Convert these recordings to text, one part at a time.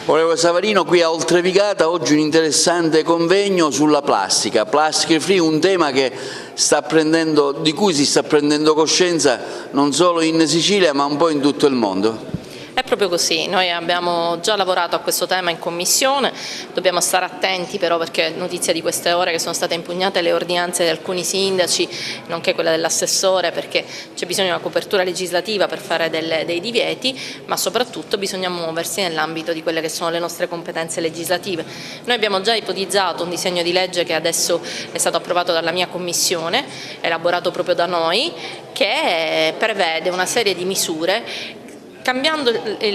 Onorevole Savarino, qui a Oltrevigata oggi un interessante convegno sulla plastica, Plastic Free, un tema di cui si sta prendendo coscienza non solo in Sicilia ma un po' in tutto il mondo. È proprio così, noi abbiamo già lavorato a questo tema in Commissione, dobbiamo stare attenti però perché è notizia di queste ore che sono state impugnate le ordinanze di alcuni sindaci, nonché quella dell'assessore, perché c'è bisogno di una copertura legislativa per fare dei divieti, ma soprattutto bisogna muoversi nell'ambito di quelle che sono le nostre competenze legislative. Noi abbiamo già ipotizzato un disegno di legge che adesso è stato approvato dalla mia Commissione, elaborato proprio da noi, che prevede una serie di misure cambiando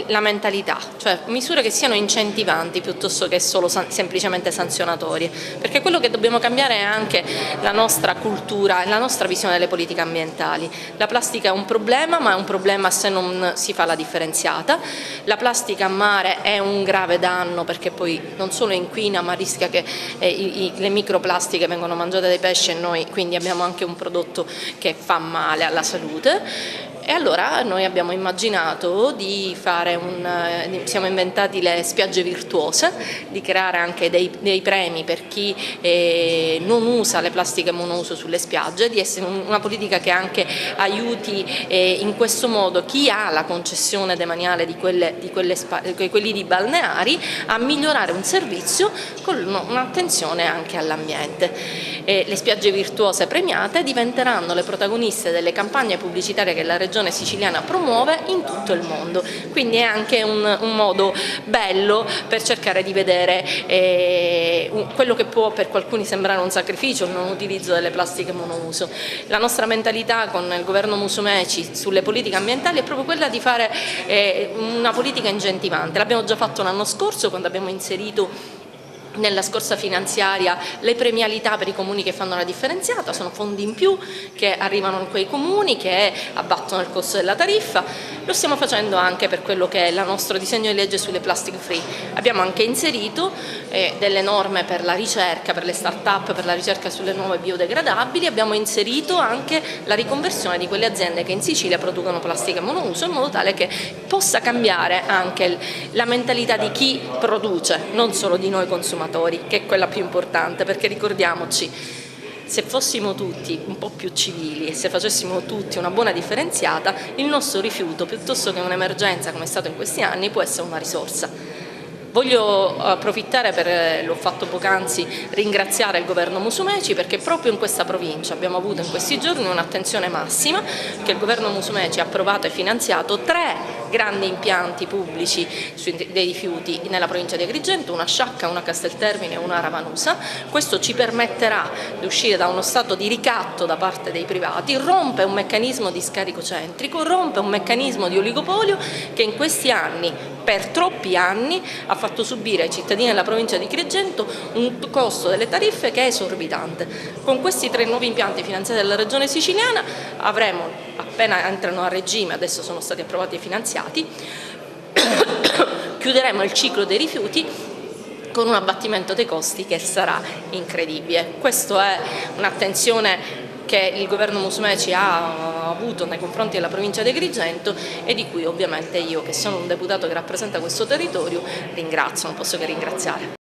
la mentalità, cioè misure che siano incentivanti piuttosto che solo semplicemente sanzionatorie, perché quello che dobbiamo cambiare è anche la nostra cultura e la nostra visione delle politiche ambientali. La plastica è un problema, ma è un problema se non si fa la differenziata. La plastica a mare è un grave danno perché poi non solo inquina, ma rischia che le microplastiche vengano mangiate dai pesci e noi quindi abbiamo anche un prodotto che fa male alla salute. E allora noi abbiamo immaginato di fare siamo inventati le spiagge virtuose, di creare anche dei premi per chi non usa le plastiche monouso sulle spiagge, di essere una politica che anche aiuti in questo modo chi ha la concessione demaniale di quelli di balneari a migliorare un servizio con un'attenzione anche all'ambiente. Le spiagge virtuose premiate diventeranno le protagoniste delle campagne pubblicitarie che la Regione siciliana promuove in tutto il mondo, quindi è anche un modo bello per cercare di vedere quello che può per qualcuno sembrare un sacrificio, il non utilizzo delle plastiche monouso. La nostra mentalità con il governo Musumeci sulle politiche ambientali è proprio quella di fare una politica incentivante. L'abbiamo già fatto l'anno scorso quando abbiamo inserito nella scorsa finanziaria le premialità per i comuni che fanno la differenziata, sono fondi in più che arrivano in quei comuni che abbattono il costo della tariffa. Lo stiamo facendo anche per quello che è il nostro disegno di legge sulle plastic free. Abbiamo anche inserito delle norme per la ricerca, per le start-up, per la ricerca sulle nuove biodegradabili, abbiamo inserito anche la riconversione di quelle aziende che in Sicilia producono plastica monouso in modo tale che possa cambiare anche la mentalità di chi produce, non solo di noi consumatori, che è quella più importante, perché ricordiamoci, se fossimo tutti un po' più civili e se facessimo tutti una buona differenziata, il nostro rifiuto, piuttosto che un'emergenza come è stato in questi anni, può essere una risorsa. Voglio approfittare l'ho fatto poc'anzi, ringraziare il governo Musumeci perché proprio in questa provincia abbiamo avuto in questi giorni un'attenzione massima che il governo Musumeci ha approvato e finanziato 3 grandi impianti pubblici dei rifiuti nella provincia di Agrigento, una a Sciacca, una a Casteltermine e una a Ravanusa. Questo ci permetterà di uscire da uno stato di ricatto da parte dei privati, rompe un meccanismo di scarico centrico, rompe un meccanismo di oligopolio che in questi anni, per troppi anni, ha fatto subire ai cittadini della provincia di Agrigento un costo delle tariffe che è esorbitante. Con questi 3 nuovi impianti finanziati dalla Regione siciliana avremo, appena entrano a regime, adesso sono stati approvati e finanziati, chiuderemo il ciclo dei rifiuti con un abbattimento dei costi che sarà incredibile. Questa è un'attenzione che il governo Musumeci ha avuto nei confronti della provincia di Agrigento e di cui ovviamente io, che sono un deputato che rappresenta questo territorio, ringrazio, non posso che ringraziare.